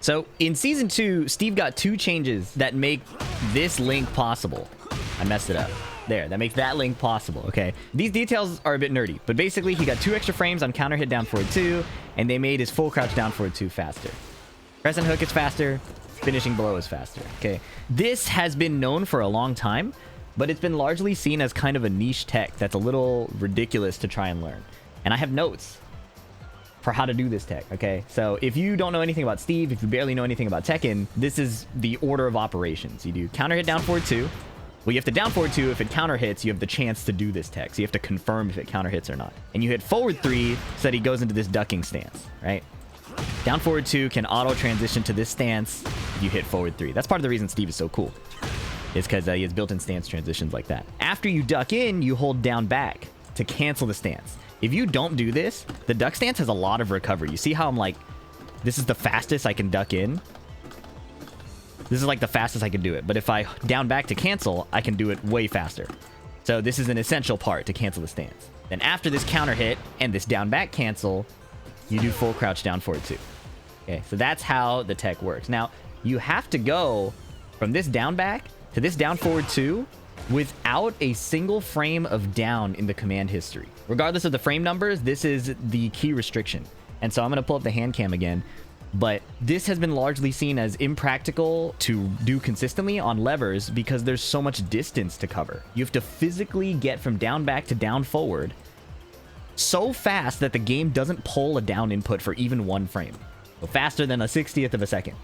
So in season 2, Steve got 2 changes that make this link possible. I messed it up. There, that makes that link possible, okay? These details are a bit nerdy, but basically he got 2 extra frames on counter hit down forward 2, and they made his full crouch down forward 2 faster. Crescent hook is faster, finishing below is faster, okay? This has been known for a long time, but it's been largely seen as kind of a niche tech that's a little ridiculous to try and learn. And I have notes for how to do this tech, okay? So if you don't know anything about Steve, if you barely know anything about Tekken, this is the order of operations. You do counter hit down forward 2. Well, you have to down forward 2. If it counter hits, you have the chance to do this tech. So you have to confirm if it counter hits or not. And you hit forward 3 so that he goes into this ducking stance, right? Down forward 2 can auto transition to this stance if you hit forward 3. That's part of the reason Steve is so cool. It's because he has built-in stance transitions like that. After you duck in, you hold down back to cancel the stance. If you don't do this, the duck stance has a lot of recovery. You see how I'm like, this is the fastest I can duck in? This is like the fastest I can do it. But if I down back to cancel, I can do it way faster. So this is an essential part to cancel the stance. Then after this counter hit and this down back cancel, you do full crouch down forward 2. Okay, so that's how the tech works. Now, you have to go from this down back to this down forward 2 without a single frame of down in the command history. Regardless of the frame numbers, this is the key restriction. And so I'm going to pull up the hand cam again. But this has been largely seen as impractical to do consistently on levers because there's so much distance to cover. You have to physically get from down back to down forward so fast that the game doesn't pull a down input for even 1 frame. So faster than a 60th of a second.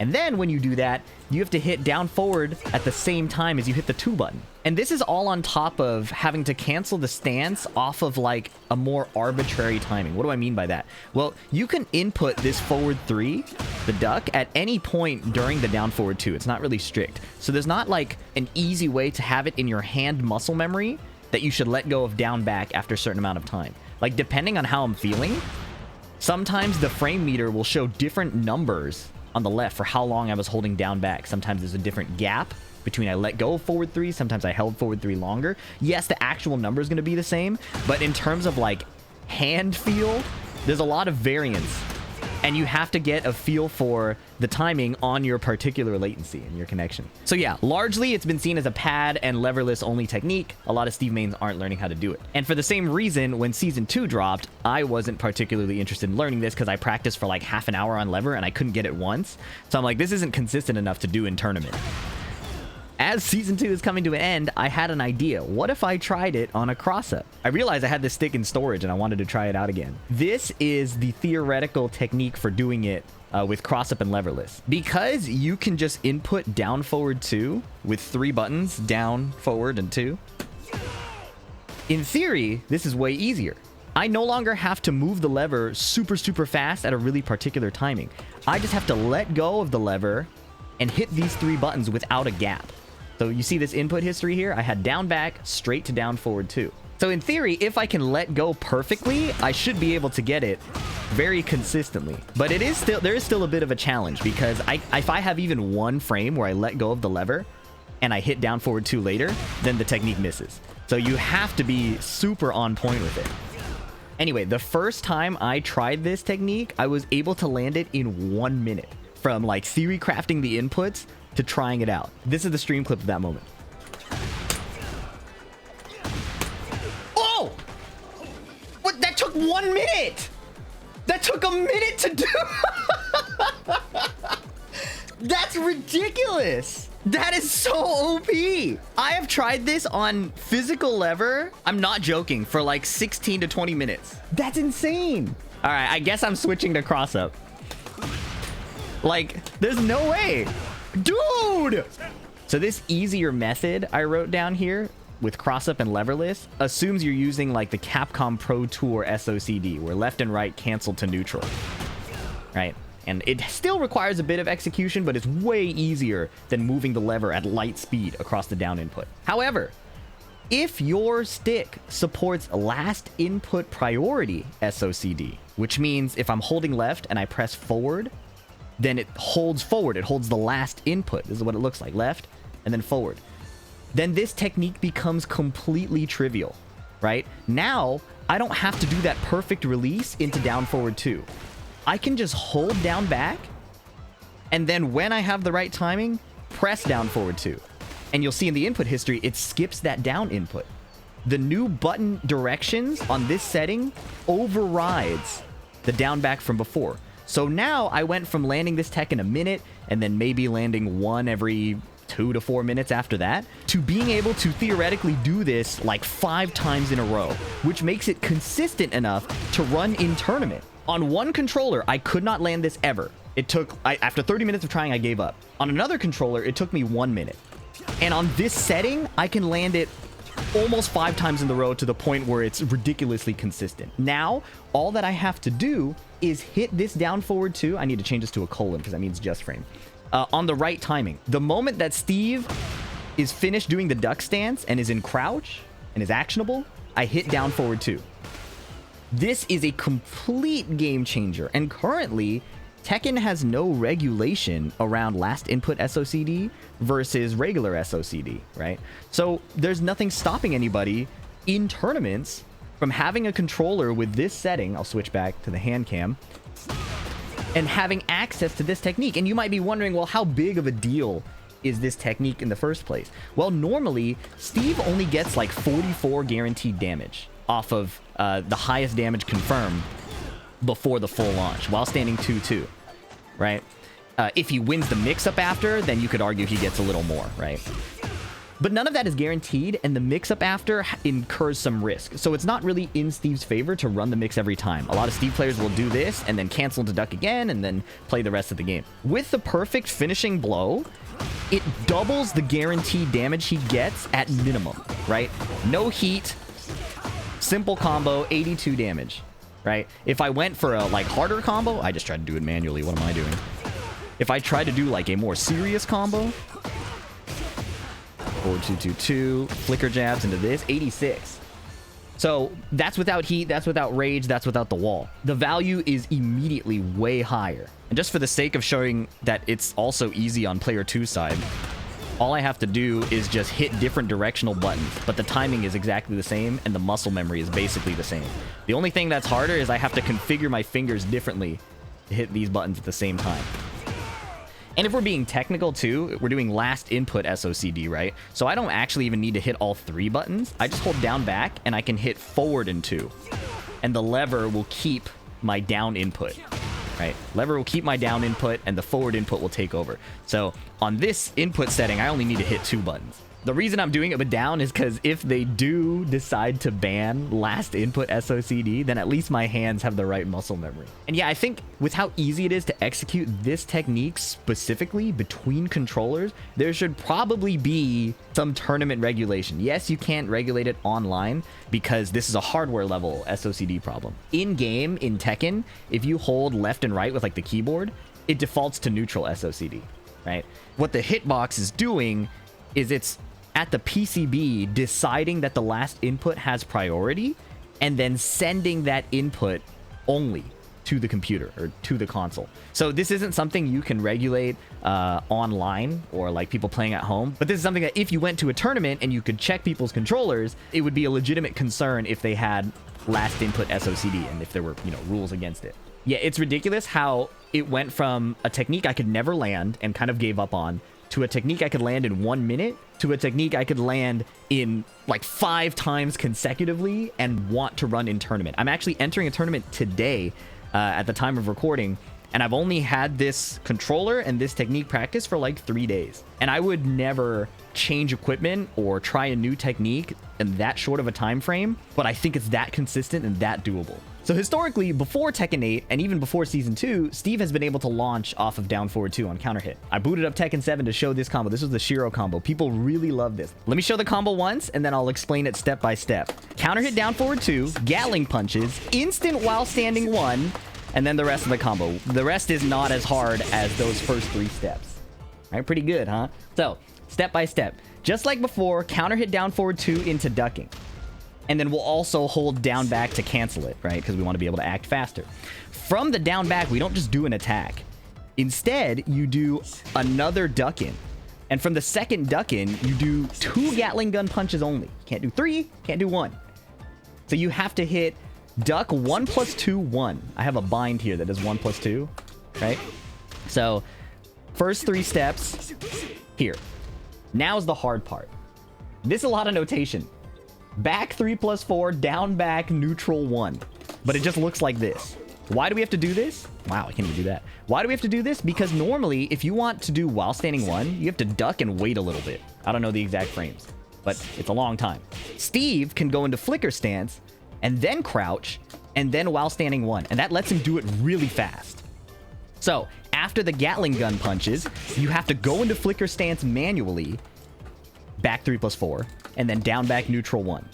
And then when you do that, you have to hit down forward at the same time as you hit the 2 button. And this is all on top of having to cancel the stance off of like a more arbitrary timing. What do I mean by that? Well, you can input this forward 3, the duck, at any point during the down forward 2. It's not really strict. So there's not like an easy way to have it in your hand muscle memory that you should let go of down back after a certain amount of time. Like depending on how I'm feeling, sometimes the frame meter will show different numbers on the left for how long I was holding down back. Sometimes there's a different gap between I let go of forward 3, sometimes I held forward 3 longer. Yes, the actual number is going to be the same, but in terms of like hand feel, there's a lot of variance. And you have to get a feel for the timing on your particular latency and your connection. So yeah, largely it's been seen as a pad and leverless only technique. A lot of Steve mains aren't learning how to do it. And for the same reason, when season 2 dropped, I wasn't particularly interested in learning this because I practiced for like half an hour on lever and I couldn't get it once. So I'm like, this isn't consistent enough to do in tournament. As season 2 is coming to an end, I had an idea. What if I tried it on a cross-up? I realized I had this stick in storage and I wanted to try it out again. This is the theoretical technique for doing it with cross-up and leverless. Because you can just input down forward 2 with 3 buttons, down, forward, and 2. In theory, this is way easier. I no longer have to move the lever super fast at a really particular timing. I just have to let go of the lever and hit these 3 buttons without a gap. So you see this input history here? I had down back, straight to down forward 2. So in theory, if I can let go perfectly, I should be able to get it very consistently. But there is still a bit of a challenge because if I have even 1 frame where I let go of the lever and I hit down forward 2 later, then the technique misses. So you have to be super on point with it. Anyway, the first time I tried this technique, I was able to land it in 1 minute. From like theory crafting the inputs to trying it out. This is the stream clip of that moment. Oh! What? That took 1 minute! That took a minute to do! That's ridiculous! That is so OP! I have tried this on physical lever, I'm not joking, for like 16 to 20 minutes. That's insane! Alright, I guess I'm switching to cross-up. Like, there's no way. Dude! So this easier method I wrote down here with cross-up and leverless assumes you're using like the Capcom Pro Tour SOCD, where left and right cancel to neutral. Right? And it still requires a bit of execution, but it's way easier than moving the lever at light speed across the down input. However, if your stick supports last input priority SOCD, which means if I'm holding left and I press forward, then it holds forward. It holds the last input. This is what it looks like. Left and then forward. Then this technique becomes completely trivial, right? Now, I don't have to do that perfect release into down forward 2. I can just hold down back And then when I have the right timing, press down forward 2. And you'll see in the input history, it skips that down input. The new button directions on this setting overrides the down back from before. So now I went from landing this tech in a minute and then maybe landing one every 2 to 4 minutes after that, to being able to theoretically do this like 5 times in a row, which makes it consistent enough to run in tournament. On one controller, I could not land this ever. It took, after 30 minutes of trying, I gave up. On another controller, it took me 1 minute. And on this setting, I can land it almost 5 times in the row to the point where it's ridiculously consistent. Now, all that I have to do is hit this down forward 2. I need to change this to a colon because that means just frame. On the right timing. The moment that Steve is finished doing the duck stance and is in crouch and is actionable, I hit down forward 2. This is a complete game changer. And currently, Tekken has no regulation around last input SOCD versus regular SOCD, right? So there's nothing stopping anybody in tournaments from having a controller with this setting. I'll switch back to the hand cam. And having access to this technique. And you might be wondering, well, how big of a deal is this technique in the first place? Well, normally, Steve only gets like 44 guaranteed damage off of the highest damage confirmed before the full launch, while standing 2-2, right? If he wins the mix-up after, then you could argue he gets a little more, right? But none of that is guaranteed, and the mix-up after incurs some risk. So it's not really in Steve's favor to run the mix every time. A lot of Steve players will do this, and then cancel into duck again, and then play the rest of the game. With the perfect finishing blow, it doubles the guaranteed damage he gets at minimum, right? No heat, simple combo, 82 damage, right? If I went for a like harder combo, I just tried to do it manually. What am I doing? If I tried to do like a more serious combo, 4-2-2-2, flicker jabs into this, 86. So that's without heat, that's without rage, that's without the wall. The value is immediately way higher. And just for the sake of showing that it's also easy on player 2 side, all I have to do is just hit different directional buttons, but the timing is exactly the same and the muscle memory is basically the same. The only thing that's harder is I have to configure my fingers differently to hit these buttons at the same time. And if we're being technical too, we're doing last input SOCD, right? So I don't actually even need to hit all 3 buttons. I just hold down back and I can hit forward and 2. And the lever will keep my down input, right? Lever will keep my down input and the forward input will take over. So on this input setting, I only need to hit 2 buttons. The reason I'm doing it with down is because if they do decide to ban last input SOCD, then at least my hands have the right muscle memory. And yeah, I think with how easy it is to execute this technique specifically between controllers, there should probably be some tournament regulation. Yes, you can't regulate it online because this is a hardware level SOCD problem. In game, in Tekken, if you hold left and right with like the keyboard, it defaults to neutral SOCD, right? What the hitbox is doing is it's at the PCB deciding that the last input has priority and then sending that input only to the computer or to the console. So this isn't something you can regulate online or like people playing at home, but this is something that if you went to a tournament and you could check people's controllers, it would be a legitimate concern if they had last input SOCD and if there were, you know, rules against it. Yeah, it's ridiculous how it went from a technique I could never land and kind of gave up on to a technique I could land in 1 minute, to a technique I could land in like 5 times consecutively and want to run in tournament. I'm actually entering a tournament today at the time of recording, and I've only had this controller and this technique practice for like 3 days. And I would never change equipment or try a new technique in that short of a time frame, but I think it's that consistent and that doable. So historically, before Tekken 8 and even before Season 2, Steve has been able to launch off of down forward 2 on counter hit. I booted up Tekken 7 to show this combo. This was the Shiro combo. People really love this. Let me show the combo once, and then I'll explain it step by step. Counter hit down forward 2, Gatling punches, instant while standing 1, and then the rest of the combo. The rest is not as hard as those first 3 steps. All right, pretty good, huh? So, step by step. Just like before, counter hit down forward 2 into ducking. And then we'll also hold down back to cancel it, right? Because we want to be able to act faster. From the down back, we don't just do an attack. Instead, you do another duck in. And from the second duck in, you do 2 Gatling gun punches only. Can't do 3, can't do 1. So you have to hit duck 1 + 2, 1. I have a bind here that does 1 + 2, right? So First 3 steps here. Now's the hard part. This is a lot of notation. Back 3 plus 4, down back, neutral 1. But it just looks like this. Why do we have to do this? Wow, I can't even do that. Why do we have to do this? Because normally, if you want to do while standing 1, you have to duck and wait a little bit. I don't know the exact frames, but it's a long time. Steve can go into flicker stance, and then crouch, and then while standing 1. And that lets him do it really fast. So, after the Gatling gun punches, you have to go into flicker stance manually, back 3 plus 4, and then down back neutral 1.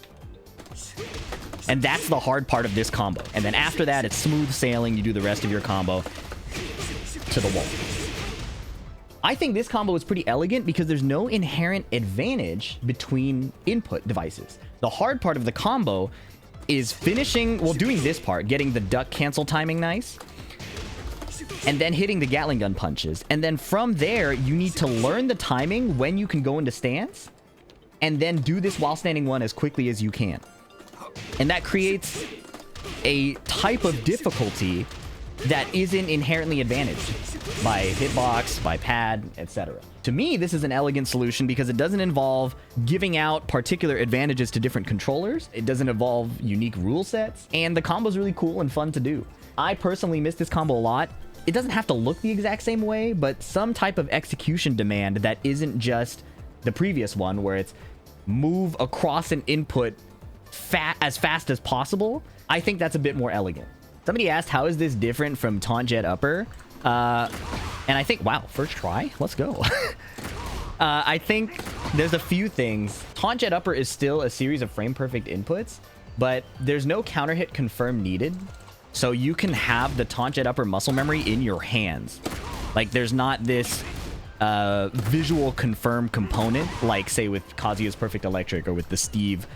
And that's the hard part of this combo. And then after that, it's smooth sailing. You do the rest of your combo to the wall. I think this combo is pretty elegant because there's no inherent advantage between input devices. The hard part of the combo is finishing, well, doing this part, getting the duck cancel timing nice, and then hitting the Gatling gun punches. And then from there, you need to learn the timing when you can go into stance, and then do this while standing 1 as quickly as you can. And that creates a type of difficulty that isn't inherently advantaged by hitbox, by pad, etc. To me, this is an elegant solution because it doesn't involve giving out particular advantages to different controllers. It doesn't involve unique rule sets, and the combo is really cool and fun to do. I personally miss this combo a lot. It doesn't have to look the exact same way, but some type of execution demand that isn't just the previous one where it's move across an input as fast as possible. I think that's a bit more elegant. Somebody asked, how is this different from taunt jet upper? And I think, wow, first try? Let's go. I think there's a few things. Taunt jet upper is still a series of frame perfect inputs, but there's no counter hit confirm needed. So you can have the taunt jet upper muscle memory in your hands. Like there's not this visual confirm component, like say with Kazuya's perfect electric or with the Steve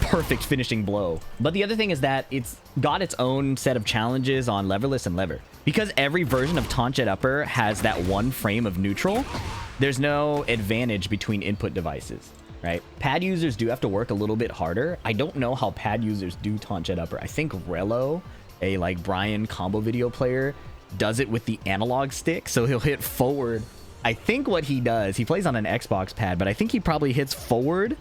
perfect finishing blow. But the other thing is that it's got its own set of challenges on leverless and lever. Because every version of taunt jet upper has that 1 frame of neutral, there's no advantage between input devices, right? Pad users do have to work a little bit harder. I don't know how pad users do taunt jet upper. I think Rello, a like Bryan combo video player, does it with the analog stick. So he'll hit forward. I think what he does, he plays on an Xbox pad, but I think he probably hits forward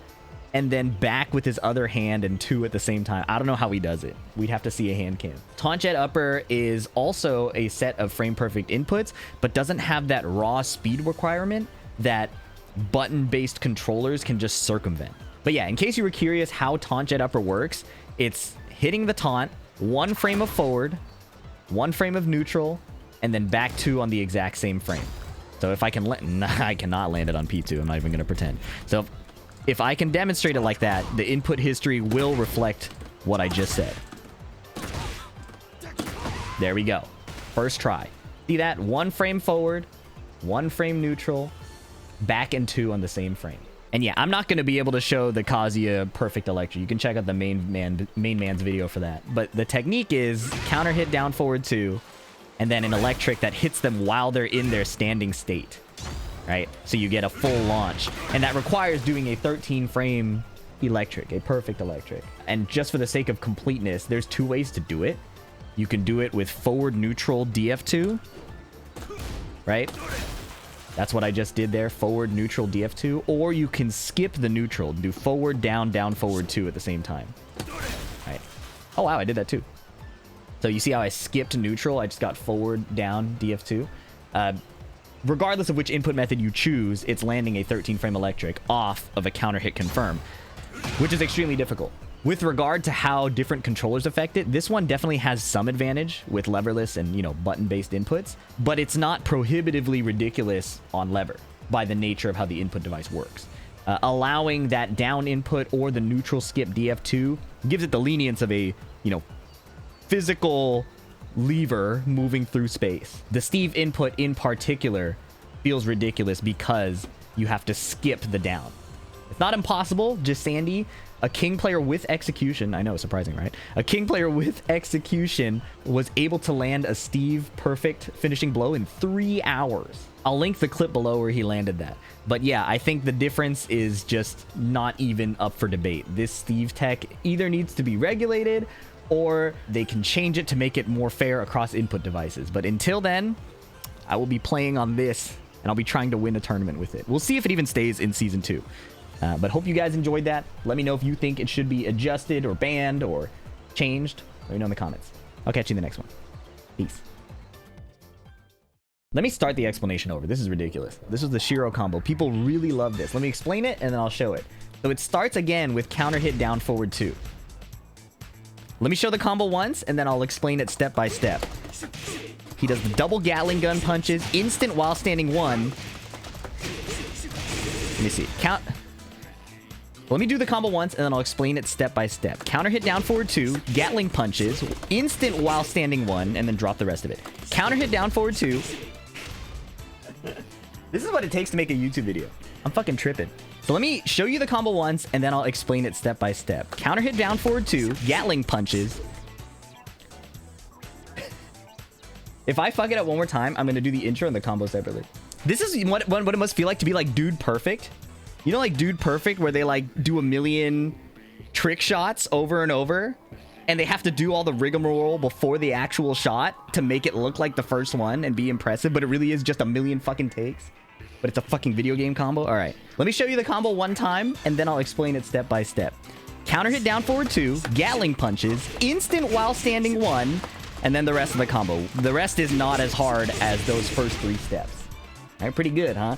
and then back with his other hand and 2 at the same time. I don't know how he does it. We'd have to see a hand cam. Taunt jet upper is also a set of frame perfect inputs, but doesn't have that raw speed requirement that button-based controllers can just circumvent. But yeah, in case you were curious how taunt jet upper works, it's hitting the taunt, 1 frame of forward, 1 frame of neutral, and then back 2 on the exact same frame. So if I can I cannot land it on P2. I'm not even going to pretend. So if I can demonstrate it like that, the input history will reflect what I just said. There we go. First try. See that? 1 frame forward, 1 frame neutral, back and 2 on the same frame. And yeah, I'm not going to be able to show the Kazuya perfect electric. You can check out the main man's video for that. But the technique is counter hit down forward 2, and then an electric that hits them while they're in their standing state. Right? So you get a full launch. And that requires doing a 13 frame electric, a perfect electric. And just for the sake of completeness, there's 2 ways to do it. You can do it with forward neutral DF2. Right? That's what I just did there. Forward neutral DF2. Or you can skip the neutral. Do forward, down, down, forward 2 at the same time. Right? Oh, wow, I did that too. So you see how I skipped neutral? I just got forward, down, DF2. Regardless of which input method you choose, it's landing a 13 frame electric off of a counter hit confirm, which is extremely difficult. With regard to how different controllers affect it, this one definitely has some advantage with leverless and, you know, button-based inputs, but it's not prohibitively ridiculous on lever by the nature of how the input device works. Allowing that down input or the neutral skip DF2 gives it the lenience of a, you know, physical lever moving through space. The Steve input in particular feels ridiculous because you have to skip the down. It's not impossible, just Sandy. A king player with execution, I know, surprising, right? A king player with execution was able to land a Steve perfect finishing blow in 3 hours. I'll link the clip below where he landed that. But yeah, I think the difference is just not even up for debate. This Steve tech either needs to be regulated or they can change it to make it more fair across input devices. But until then, I will be playing on this and I'll be trying to win a tournament with it. We'll see if it even stays in Season 2. But hope you guys enjoyed that. Let me know if you think it should be adjusted or banned or changed. Let me know in the comments. I'll catch you in the next one. Peace. Let me start the explanation over. This is ridiculous. This was the Shiro combo. People really love this. Let me explain it, and then I'll show it. So it starts again with counter hit down forward 2. Let me show the combo once, and then I'll explain it step by step. He does the double Gatling gun punches, instant while standing 1. Let me see. Let me do the combo once, and then I'll explain it step by step. Counter hit down forward 2, Gatling punches, instant while standing 1, and then drop the rest of it. Counter hit down forward 2. This is what it takes to make a YouTube video. I'm fucking tripping. So let me show you the combo once, and then I'll explain it step by step. Counter hit down forward 2, Gatling punches. If I fuck it up one more time, I'm going to do the intro and the combo separately. This is what it must feel like to be like Dude Perfect. You know, like Dude Perfect, where they like do a million trick shots over and over, and they have to do all the rigmarole before the actual shot to make it look like the first one and be impressive, but it really is just a million fucking takes. But it's a fucking video game combo. All right, let me show you the combo one time, and then I'll explain it step by step. Counter hit down forward 2, Gatling punches, instant while standing 1, and then the rest of the combo. The rest is not as hard as those first 3 steps. All right, pretty good, huh?